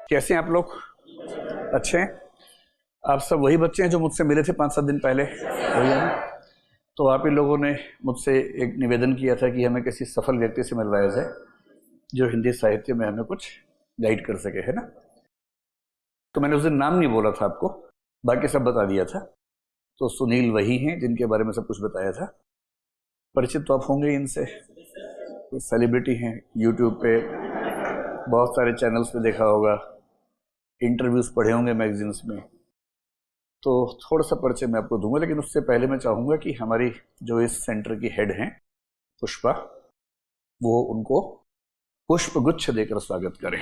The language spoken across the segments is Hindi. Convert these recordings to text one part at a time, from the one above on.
कैसे हैं आप लोग? अच्छे हैं? आप सब वही बच्चे हैं जो मुझसे मिले थे 5-7 दिन पहले, वही है ना? तो आप ही लोगों ने मुझसे एक निवेदन किया था कि हमें किसी सफल व्यक्ति से मिलवाया जाए जो हिंदी साहित्य में हमें कुछ गाइड कर सके, है ना? तो मैंने उस दिन नाम नहीं बोला था आपको, बाकी सब बता दिया था। तो सुनील वही हैं जिनके बारे में सब कुछ बताया था। परिचित तो आप होंगे इनसे, तो सेलिब्रिटी हैं, यूट्यूब पे बहुत सारे चैनल्स पे देखा होगा, इंटरव्यूज़ पढ़े होंगे मैगजीन्स में। तो थोड़ा सा परिचय मैं आपको दूंगा, लेकिन उससे पहले मैं चाहूँगा कि हमारी जो इस सेंटर की हेड हैं पुष्पा, वो उनको पुष्प गुच्छ देकर स्वागत करें।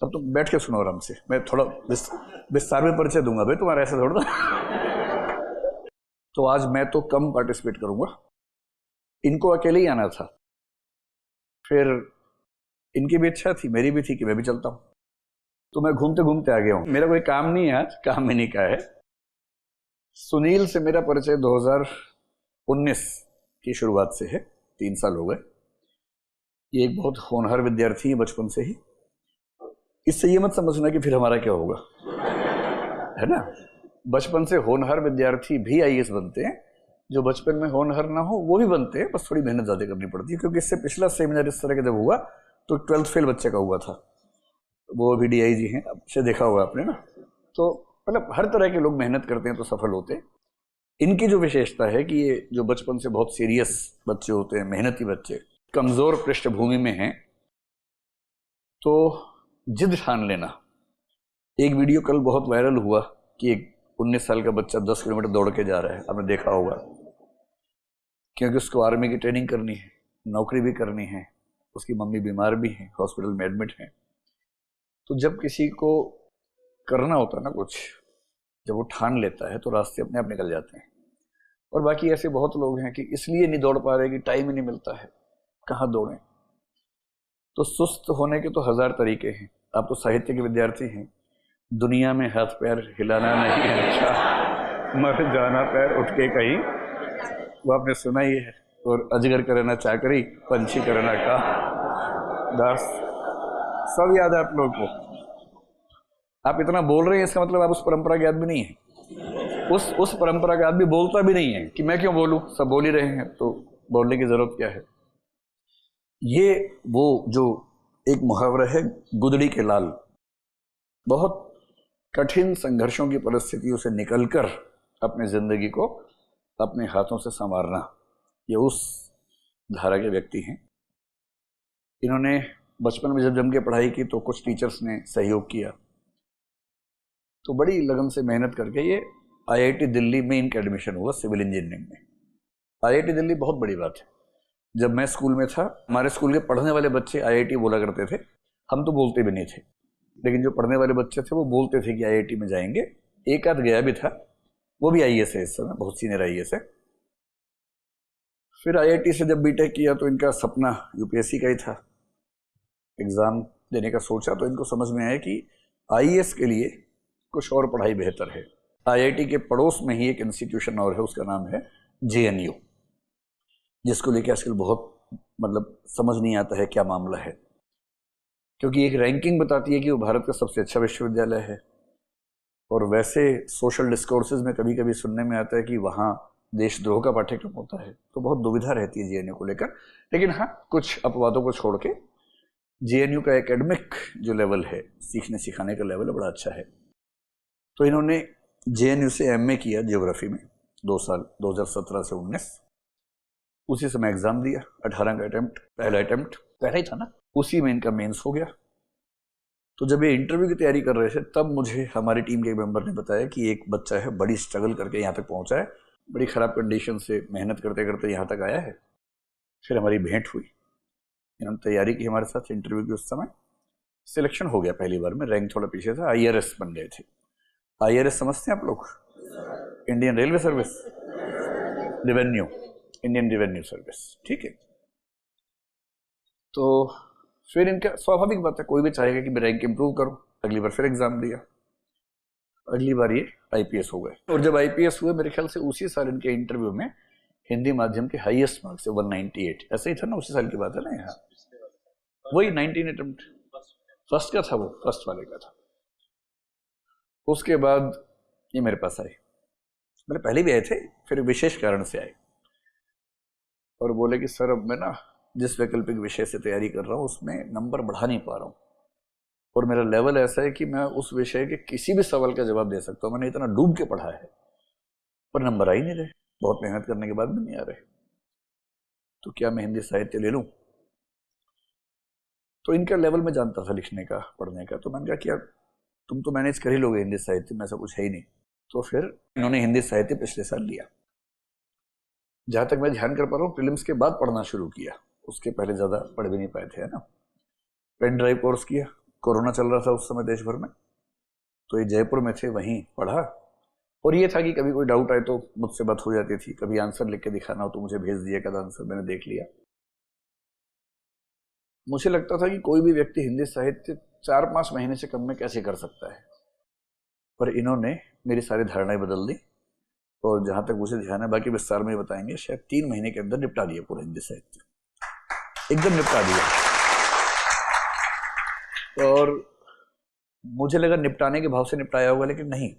अब तुम बैठ के सुनो आराम से, मैं थोड़ा विस्तार में परिचय दूंगा भाई तुम्हारा, ऐसा थोड़ा ना। तो आज मैं तो कम पार्टिसिपेट करूंगा, इनको अकेले ही आना था, फिर इनकी भी इच्छा थी, मेरी भी थी कि मैं भी चलता हूं, तो मैं घूमते घूमते आ गया हूं। मेरा कोई काम नहीं है आज, काम में नहीं का है। सुनील से मेरा परिचय 2019 की शुरुआत से है, 3 साल हो गए। ये एक बहुत होनहार विद्यार्थी है बचपन से ही। इससे ये मत समझना कि फिर हमारा क्या होगा, है ना? बचपन से होनहार विद्यार्थी भी आईएएस बनते हैं, जो बचपन में होनहार ना हो वो भी बनते हैं, बस थोड़ी मेहनत ज़्यादा करनी पड़ती है। क्योंकि इससे पिछला सेमिनार इस तरह का जब हुआ तो 12th फेल बच्चे का हुआ था, वो अभी डीआईजी हैं, अब से देखा होगा आपने ना। तो मतलब हर तरह के लोग मेहनत करते हैं तो सफल होते हैं। इनकी जो विशेषता है कि ये जो बचपन से बहुत सीरियस बच्चे होते हैं, मेहनती बच्चे, कमज़ोर पृष्ठभूमि में हैं, तो जिद ठान लेना। एक वीडियो कल बहुत वायरल हुआ कि एक 19 साल का बच्चा 10 किलोमीटर दौड़ के जा रहा है, आपने देखा होगा, क्योंकि उसको आर्मी की ट्रेनिंग करनी है, नौकरी भी करनी है, उसकी मम्मी बीमार भी है, हॉस्पिटल में एडमिट है। तो जब किसी को करना होता है ना कुछ, जब वो ठान लेता है तो रास्ते अपने आप निकल जाते हैं। और बाकी ऐसे बहुत लोग हैं कि इसलिए नहीं दौड़ पा रहे कि टाइम ही नहीं मिलता है, कहाँ दौड़ें। तो सुस्त होने के तो 1000 तरीके हैं। आप तो साहित्य के विद्यार्थी हैं। दुनिया में हाथ पैर हिलाना नहीं है अच्छा, मर जाना पैर उठ के कहीं, वो आपने सुना ही है। और अजगर करना चाकरी, पंछी करना का दास, सब याद है आप लोग को। आप इतना बोल रहे हैं, इसका मतलब आप उस परंपरा के आदमी नहीं है। उस परंपरा का आदमी बोलता भी नहीं है कि मैं क्यों बोलूं, सब बोल ही रहे हैं तो बोलने की जरूरत क्या है। ये वो जो एक मुहावरा है, गुदड़ी के लाल, बहुत कठिन संघर्षों की परिस्थितियों से निकलकर अपनी जिंदगी को अपने हाथों से संवारना, ये उस धारा के व्यक्ति हैं। इन्होंने बचपन में जब जम के पढ़ाई की तो कुछ टीचर्स ने सहयोग किया, तो बड़ी लगन से मेहनत करके ये आईआईटी दिल्ली में इनका एडमिशन हुआ सिविल इंजीनियरिंग में। आईआईटी दिल्ली बहुत बड़ी बात है। जब मैं स्कूल में था, हमारे स्कूल के पढ़ने वाले बच्चे आईआईटी बोला करते थे, हम तो बोलते भी नहीं थे, लेकिन जो पढ़ने वाले बच्चे थे वो बोलते थे कि आईआईटी में जाएंगे। एक आध गया भी था, वो भी आईएएस है इस समय, बहुत सीनियर आईएएस है। फिर आईआईटी से जब बीटेक किया तो इनका सपना यूपीएससी का ही था। एग्ज़ाम देने का सोचा तो इनको समझ में आया कि आईएएस के लिए कुछ और पढ़ाई बेहतर है। आईआईटी के पड़ोस में ही एक इंस्टीट्यूशन और है, उसका नाम है जेएनयू, जिसको लेकर आजकल बहुत मतलब समझ नहीं आता है क्या मामला है। क्योंकि एक रैंकिंग बताती है कि वो भारत का सबसे अच्छा विश्वविद्यालय है, और वैसे सोशल डिस्कोर्सेज में कभी कभी सुनने में आता है कि वहाँ देशद्रोह का पाठ्यक्रम होता है। तो बहुत दुविधा रहती है जेएनयू को लेकर। लेकिन हाँ, कुछ अपवादों को छोड़ के जेएनयू का एकेडमिक जो लेवल है, सीखने सिखाने का लेवल है, बड़ा अच्छा है। तो इन्होंने जेएनयू से एमए किया ज्योग्राफी में 2 साल, 2017 से 19। उसी समय एग्जाम दिया, 18 का अटेम्प्ट, पहला ही था ना, उसी में इनका मेंस हो गया। तो जब ये इंटरव्यू की तैयारी कर रहे थे तब मुझे हमारी टीम के एक मेंबर ने बताया कि एक बच्चा है, बड़ी स्ट्रगल करके यहाँ तक पहुँचा है, बड़ी ख़राब कंडीशन से मेहनत करते करते यहाँ तक आया है। फिर हमारी भेंट हुई, इन्होंने तैयारी की हमारे साथ इंटरव्यू की। उस समय सिलेक्शन हो गया पहली बार में, रैंक थोड़ा पीछे था, आईआरएस बन गए थे। आईआरएस समझते हैं आप लोग? Indian railway service, revenue, Indian revenue service, ठीक है। तो फिर इनका स्वाभाविक बात है, कोई भी चाहेगा कि मैं रैंक इंप्रूव करूं। अगली बार फिर एग्जाम दिया, अगली बार ये आईपीएस हो गए। और जब आईपीएस हुए, मेरे ख्याल से उसी साल इनके इंटरव्यू में हिंदी माध्यम के हाईएस्ट मार्क्स है 198, ऐसे ही था ना, उसी साल की बात है ना। यहाँ वही 19 अटेम्प्ट, फर्स्ट का था वो, फर्स्ट वाले का था। उसके बाद ये मेरे पास आए, मेरे पहले भी आए थे, फिर विशेष कारण से आए और बोले कि सर अब मैं ना जिस वैकल्पिक विषय से तैयारी कर रहा हूँ उसमें नंबर बढ़ा नहीं पा रहा हूँ, और मेरा लेवल ऐसा है कि मैं उस विषय के किसी भी सवाल का जवाब दे सकता हूँ, मैंने इतना डूब के पढ़ा है, पर नंबर आ ही नहीं रहे, बहुत मेहनत करने के बाद भी नहीं आ रहे, तो क्या मैं हिंदी साहित्य ले लूँ? तो इनका लेवल मैं जानता था लिखने का, पढ़ने का, तो मैंने कहा कि यार तुम तो मैनेज कर ही लोगे हिंदी साहित्य में, ऐसा कुछ है ही नहीं। तो फिर इन्होंने हिंदी साहित्य पिछले साल लिया। जहाँ तक मैं ध्यान कर पा रहा हूँ, प्रीलिम्स के बाद पढ़ना शुरू किया, उसके पहले ज़्यादा पढ़ भी नहीं पाए थे, है ना। पेन ड्राइव कोर्स किया, कोरोना चल रहा था उस समय देश भर में, तो ये जयपुर में थे, वहीं पढ़ा। और ये था कि कभी कोई डाउट आए तो मुझसे बात हो जाती थी, कभी आंसर लिख के दिखाना हो तो मुझे भेज दिया, कदा आंसर मैंने देख लिया। मुझे लगता था कि कोई भी व्यक्ति हिंदी साहित्य 4-5 महीने से कम में कैसे कर सकता है, पर इन्होंने मेरी सारी धारणाएं बदल दी, और जहां तक मुझे ध्यान है, बाकी विस्तार में बताएंगे, शायद 3 महीने के अंदर निपटा दिया पूरा हिंदी साहित्य, एकदम निपटा दिया। और मुझे लगा निपटाने के भाव से निपटाया होगा, लेकिन नहीं,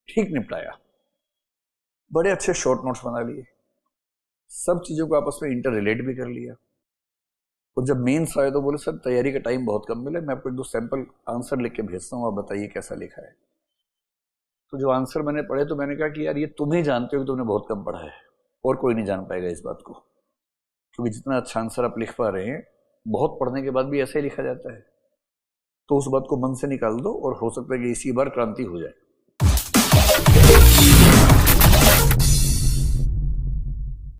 ठीक निपटाया। बड़े अच्छे शॉर्ट नोट्स बना लिए, सब चीजों को आपस में इंटर रिलेट भी कर लिया। और जब मेंस आए तो बोले सर तैयारी का टाइम बहुत कम मिले, मैं आपको 1-2 सैंपल आंसर लिख के भेजता हूँ, आप बताइए कैसा लिखा है। तो जो आंसर मैंने पढ़े तो मैंने कहा कि यार ये तुम ही जानते हो कि तुमने बहुत कम पढ़ा है, और कोई नहीं जान पाएगा इस बात को, क्योंकि जितना अच्छा आंसर आप लिख पा रहे हैं, बहुत पढ़ने के बाद भी ऐसे ही लिखा जाता है। तो उस बात को मन से निकाल दो, और हो सकता है कि इसी बार क्रांति हो जाए।